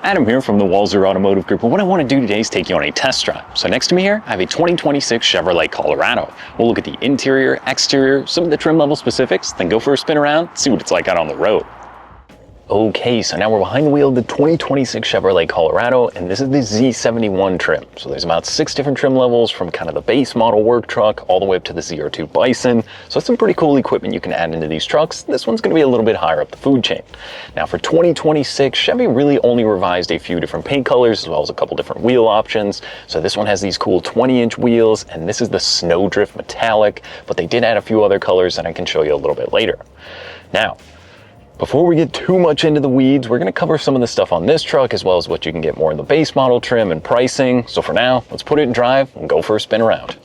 Adam here from the Walser Automotive Group, and what I want to do today is take you on a test drive. So next to me here, I have a 2026 Chevrolet Colorado. We'll look at the interior, exterior, some of the trim level specifics, then go for a spin around, see what it's like out on the road. Okay, so now we're behind the wheel of the 2026 Chevrolet Colorado, and this is the Z71 trim. So there's about 6 different trim levels from kind of the base model work truck all the way up to the ZR2 Bison. So that's some pretty cool equipment you can add into these trucks. This one's gonna be a little bit higher up the food chain. Now for 2026, Chevy really only revised a few different paint colors as well as a couple different wheel options. So this one has these cool 20-inch wheels, and this is the Snowdrift Metallic, but they did add a few other colors that I can show you a little bit later. Now, before we get too much into the weeds, we're going to cover some of the stuff on this truck as well as what you can get more in the base model trim and pricing. So for now, let's put it in drive and go for a spin around.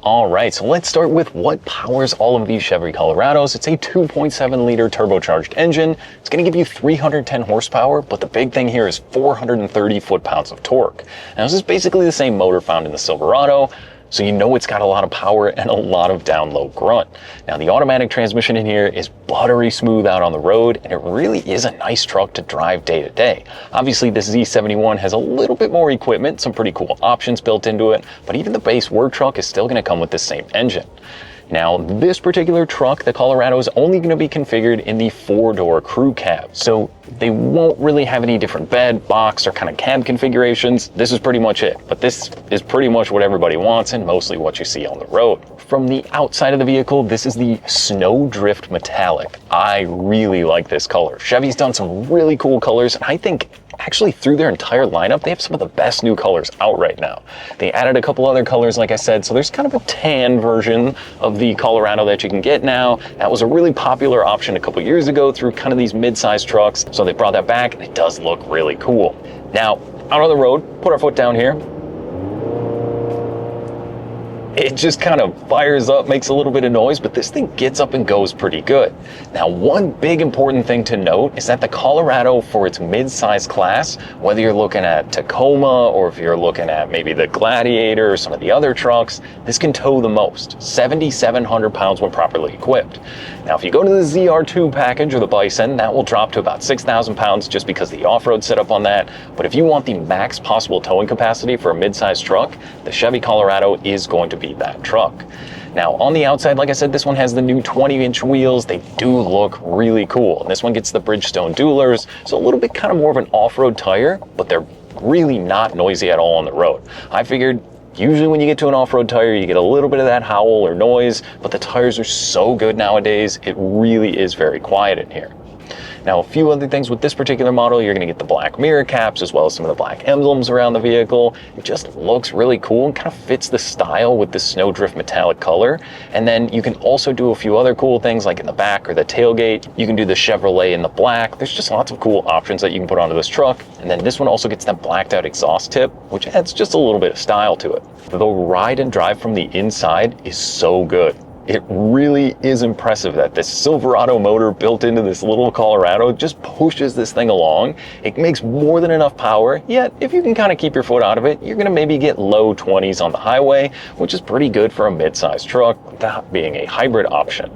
All right, so let's start with what powers all of these Chevy Colorados. It's a 2.7 liter turbocharged engine. It's going to give you 310 horsepower, but the big thing here is 430 foot-pounds of torque. Now this is basically the same motor found in the Silverado, so you know it's got a lot of power and a lot of down-low grunt. Now the automatic transmission in here is buttery smooth out on the road, and it really is a nice truck to drive day to day. Obviously this Z71 has a little bit more equipment, some pretty cool options built into it, but even the base work truck is still gonna come with the same engine. Now, this particular truck, the Colorado, is only going to be configured in the 4-door crew cab. So they won't really have any different bed, box, or kind of cab configurations. This is pretty much it. But this is pretty much what everybody wants and mostly what you see on the road. From the outside of the vehicle, this is the Snowdrift Metallic. I really like this color. Chevy's done some really cool colors, and I think actually through their entire lineup, they have some of the best new colors out right now. They added a couple other colors, like I said, so there's kind of a tan version of the Colorado that you can get now. That was a really popular option a couple years ago through kind of these mid-sized trucks, so they brought that back, and it does look really cool. Now, out on the road, put our foot down here. It just kind of fires up, makes a little bit of noise, but this thing gets up and goes pretty good. Now, one big important thing to note is that the Colorado, for its mid-size class, whether you're looking at Tacoma or if you're looking at maybe the Gladiator or some of the other trucks, this can tow the most, 7,700 pounds when properly equipped. Now, if you go to the ZR2 package or the Bison, that will drop to about 6,000 pounds just because of the off-road setup on that. But if you want the max possible towing capacity for a mid-size truck, the Chevy Colorado is going to be that truck. Now on the outside, like I said, this one has the new 20-inch wheels. They do look really cool. And this one gets the Bridgestone Duelers, so a little bit kind of more of an off-road tire, but they're really not noisy at all on the road. I figured usually when you get to an off-road tire, you get a little bit of that howl or noise, but the tires are so good nowadays, it really is very quiet in here. Now, a few other things with this particular model, you're gonna get the black mirror caps as well as some of the black emblems around the vehicle. It just looks really cool and kind of fits the style with the Snowdrift Metallic color. And then you can also do a few other cool things like in the back or the tailgate. You can do the Chevrolet in the black. There's just lots of cool options that you can put onto this truck. And then this one also gets that blacked out exhaust tip, which adds just a little bit of style to it. The ride and drive from the inside is so good. It really is impressive that this Silverado motor built into this little Colorado just pushes this thing along. It makes more than enough power, yet if you can kind of keep your foot out of it, you're gonna maybe get low 20s on the highway, which is pretty good for a mid-sized truck, without being a hybrid option.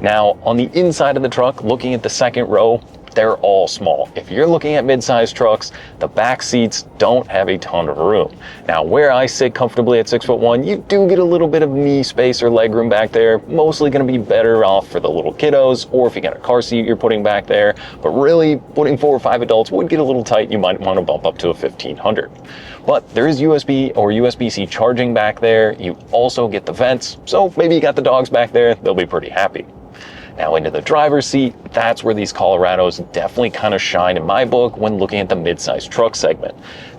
Now, on the inside of the truck, looking at the second row, they're all small. If you're looking at mid-sized trucks, the back seats don't have a ton of room. Now, where I sit comfortably at 6'1", you do get a little bit of knee space or leg room back there. Mostly gonna be better off for the little kiddos, or if you got a car seat you're putting back there. But really, putting 4 or 5 adults would get a little tight. You might wanna bump up to a 1500. But there is USB or USB-C charging back there. You also get the vents, so maybe you got the dogs back there, they'll be pretty happy. Now into the driver's seat, that's where these Colorados definitely kind of shine in my book when looking at the mid-sized truck segment.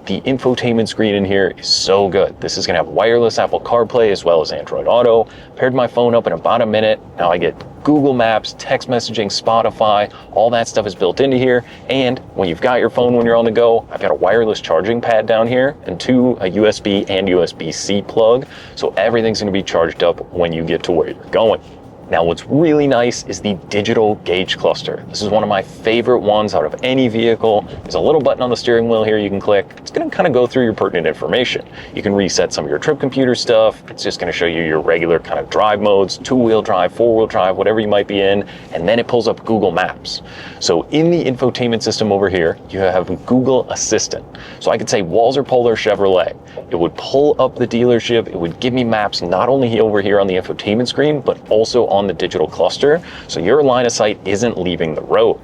The infotainment screen in here is so good. This is gonna have wireless Apple CarPlay as well as Android Auto. Paired my phone up in about a minute. Now I get Google Maps, text messaging, Spotify, all that stuff is built into here. And when you've got your phone when you're on the go, I've got a wireless charging pad down here and a USB and USB-C plug. So everything's gonna be charged up when you get to where you're going. Now what's really nice is the digital gauge cluster. This is one of my favorite ones out of any vehicle. There's a little button on the steering wheel here you can click. it's going to kind of go through your pertinent information. You can reset some of your trip computer stuff. It's just going to show you your regular kind of drive modes, two-wheel drive, four-wheel drive, whatever you might be in, and then it pulls up Google Maps. So in the infotainment system over here, you have Google Assistant. So I could say Walser Polar Chevrolet. It would pull up the dealership. It would give me maps not only over here on the infotainment screen, but also on the digital cluster. So your line of sight isn't leaving the road.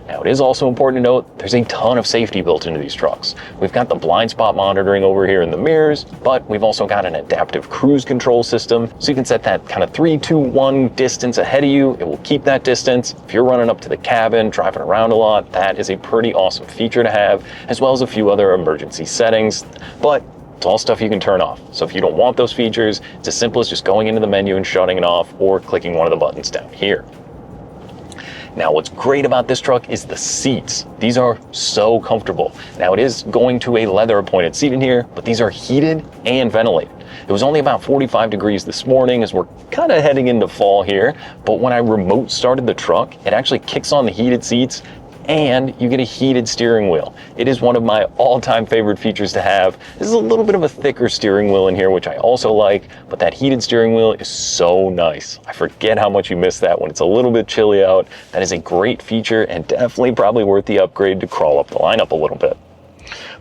Now, it is also important to note there's a ton of safety built into these trucks. We've got the blind spot monitoring over here in the mirrors, but we've also got an adaptive cruise control system. So you can set that kind of 3, 2, 1 distance ahead of you. It will keep that distance. If you're running up to the cabin, driving around a lot, that is a pretty awesome feature to have, as well as a few other emergency settings. But it's all stuff you can turn off. So if you don't want those features, it's as simple as just going into the menu and shutting it off or clicking one of the buttons down here. Now, what's great about this truck is the seats. These are so comfortable. Now, it is going to a leather appointed seat in here, but these are heated and ventilated. It was only about 45 degrees this morning as we're kind of heading into fall here, but when I remote started the truck, it actually kicks on the heated seats and you get a heated steering wheel. It is one of my all-time favorite features to have. This is a little bit of a thicker steering wheel in here, which I also like, but that heated steering wheel is so nice. I forget how much you miss that when it's a little bit chilly out. That is a great feature and definitely probably worth the upgrade to crawl up the lineup a little bit.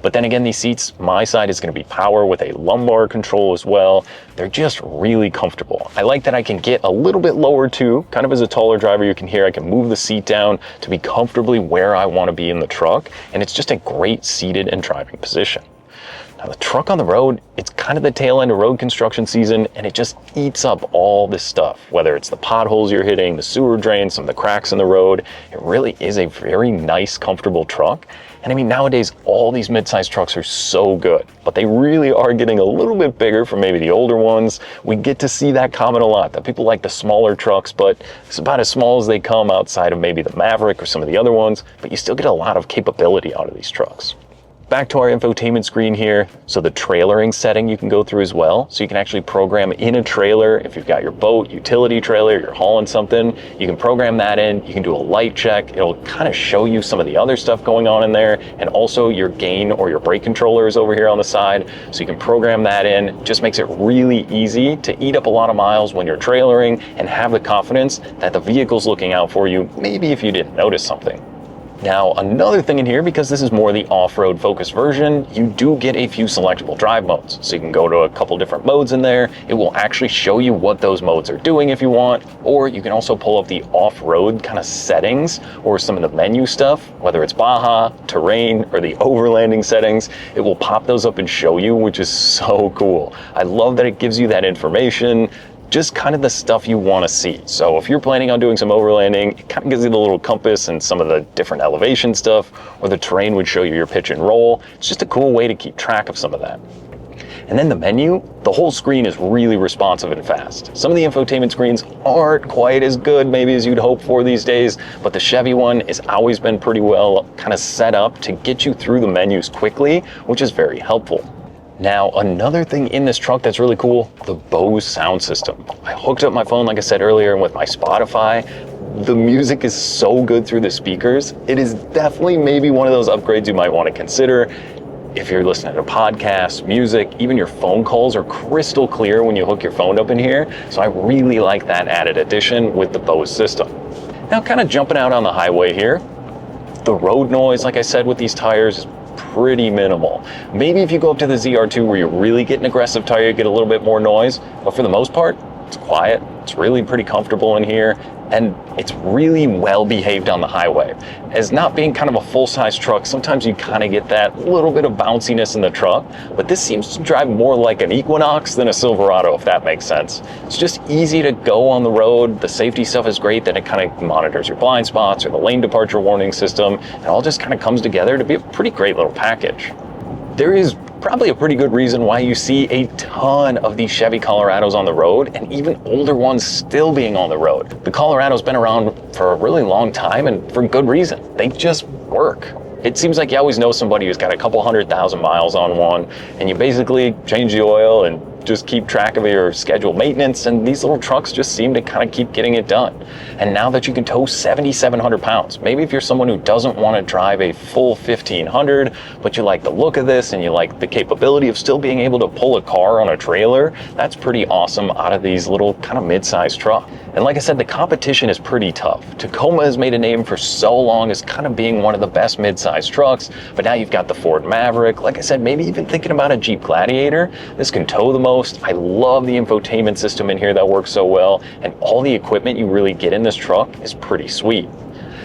But then again, these seats, my side is going to be power with a lumbar control as well. They're just really comfortable. I like that I can get a little bit lower too. Kind of as a taller driver, you can hear I can move the seat down to be comfortably where I want to be in the truck. And it's just a great seated and driving position. Now the truck on the road, it's kind of the tail end of road construction season and it just eats up all this stuff. Whether it's the potholes you're hitting, the sewer drains, some of the cracks in the road, it really is a very nice, comfortable truck. And I mean, nowadays, all these mid-sized trucks are so good, but they really are getting a little bit bigger from maybe the older ones. We get to see that comment a lot, that people like the smaller trucks, but it's about as small as they come outside of maybe the Maverick or some of the other ones, but you still get a lot of capability out of these trucks. Back to our infotainment screen here. So the trailering setting you can go through as well. So you can actually program in a trailer. If you've got your boat, utility trailer, you're hauling something, you can program that in. You can do a light check. It'll kind of show you some of the other stuff going on in there. And also your gain or your brake controller is over here on the side. So you can program that in. Just makes it really easy to eat up a lot of miles when you're trailering and have the confidence that the vehicle's looking out for you, maybe if you didn't notice something. Now, another thing in here, because this is more the off-road focused version, you do get a few selectable drive modes. So you can go to a couple different modes in there. It will actually show you what those modes are doing if you want, or you can also pull up the off-road kind of settings or some of the menu stuff, whether it's Baja, terrain, or the overlanding settings. It will pop those up and show you, which is so cool. I love that it gives you that information, just kind of the stuff you want to see. So if you're planning on doing some overlanding, it kind of gives you the little compass and some of the different elevation stuff, or the terrain would show you your pitch and roll. It's just a cool way to keep track of some of that. And then the menu, the whole screen is really responsive and fast. Some of the infotainment screens aren't quite as good maybe as you'd hope for these days, but the Chevy one has always been pretty well kind of set up to get you through the menus quickly, which is very helpful. Now, another thing in this truck that's really cool, the Bose sound system. I hooked up my phone, like I said earlier, and with my Spotify, the music is so good through the speakers. It is definitely maybe one of those upgrades you might want to consider. If you're listening to podcasts, music, even your phone calls are crystal clear when you hook your phone up in here. So I really like that added addition with the Bose system. Now, kind of jumping out on the highway here, the road noise, like I said, with these tires is pretty minimal. Maybe if you go up to the ZR2 where you really get an aggressive tire, you get a little bit more noise, but for the most part, it's quiet. It's really pretty comfortable in here, and it's really well behaved on the highway. As not being kind of a full-size truck, sometimes you kind of get that little bit of bounciness in the truck, but this seems to drive more like an Equinox than a Silverado, if that makes sense. It's just easy to go on the road. The safety stuff is great, that it kind of monitors your blind spots or the lane departure warning system. It all just kind of comes together to be a pretty great little package. There is probably a pretty good reason why you see a ton of these Chevy Colorados on the road, and even older ones still being on the road. The Colorado's been around for a really long time, and for good reason. They just work. It seems like you always know somebody who's got a couple 100,000 miles on one, and you basically change the oil and just keep track of your scheduled maintenance, and these little trucks just seem to kind of keep getting it done. And now that you can tow 7,700 pounds, maybe if you're someone who doesn't want to drive a full 1,500, but you like the look of this and you like the capability of still being able to pull a car on a trailer, that's pretty awesome out of these little kind of mid-sized trucks. And like I said, the competition is pretty tough. Tacoma has made a name for so long as kind of being one of the best mid-sized trucks, but now you've got the Ford Maverick. Like I said, maybe even thinking about a Jeep Gladiator. This can tow the most. I love the infotainment system in here that works so well, and all the equipment you really get in this truck is pretty sweet.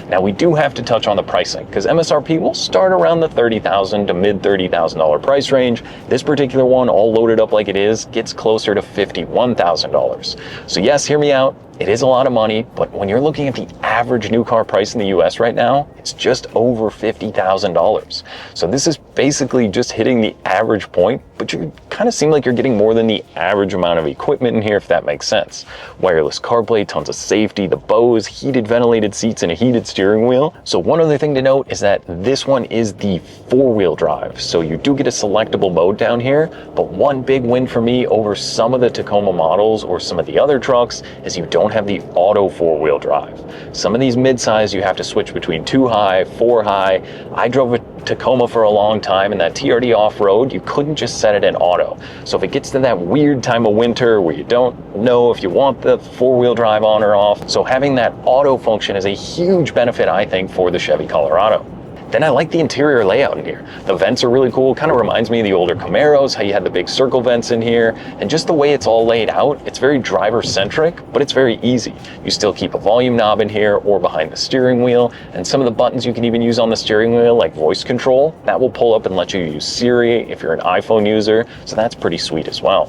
Now we do have to touch on the pricing, because MSRP will start around the $30,000 to mid $30,000 price range. This particular one, all loaded up like it is, gets closer to $51,000. So yes, hear me out. It is a lot of money, but when you're looking at the average new car price in the US right now, it's just over $50,000. So this is basically just hitting the average point, but you kind of seem like you're getting more than the average amount of equipment in here, if that makes sense. Wireless CarPlay, tons of safety, the Bose, heated ventilated seats, and a heated steering wheel. So one other thing to note is that this one is the 4-wheel drive. So you do get a selectable mode down here, but one big win for me over some of the Tacoma models or some of the other trucks is you don't have the auto 4-wheel drive. Some of these mid-size you have to switch between 2 high, 4 high. I drove a Tacoma for a long time, and that TRD off-road, you couldn't just set it in auto. So if it gets to that weird time of winter where you don't know if you want the 4-wheel drive on or off, so having that auto function is a huge benefit, I think, for the Chevy Colorado. Then I like the interior layout in here. The vents are really cool. Kind of reminds me of the older Camaros, how you had the big circle vents in here. And just the way it's all laid out, it's very driver-centric, but it's very easy. You still keep a volume knob in here or behind the steering wheel. And some of the buttons you can even use on the steering wheel, like voice control, that will pull up and let you use Siri if you're an iPhone user. So that's pretty sweet as well.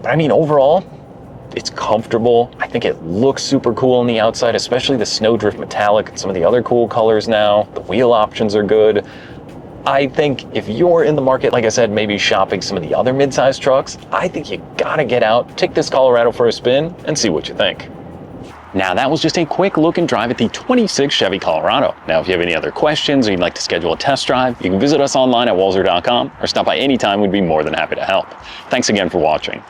But I mean, overall, it's comfortable. I think it looks super cool on the outside, especially the Snowdrift Metallic and some of the other cool colors now. The wheel options are good. I think if you're in the market, like I said, maybe shopping some of the other mid-sized trucks, I think you gotta get out, take this Colorado for a spin, and see what you think. Now that was just a quick look and drive at the 26 Chevy Colorado. Now if you have any other questions or you'd like to schedule a test drive, you can visit us online at walser.com or stop by anytime. We'd be more than happy to help. Thanks again for watching.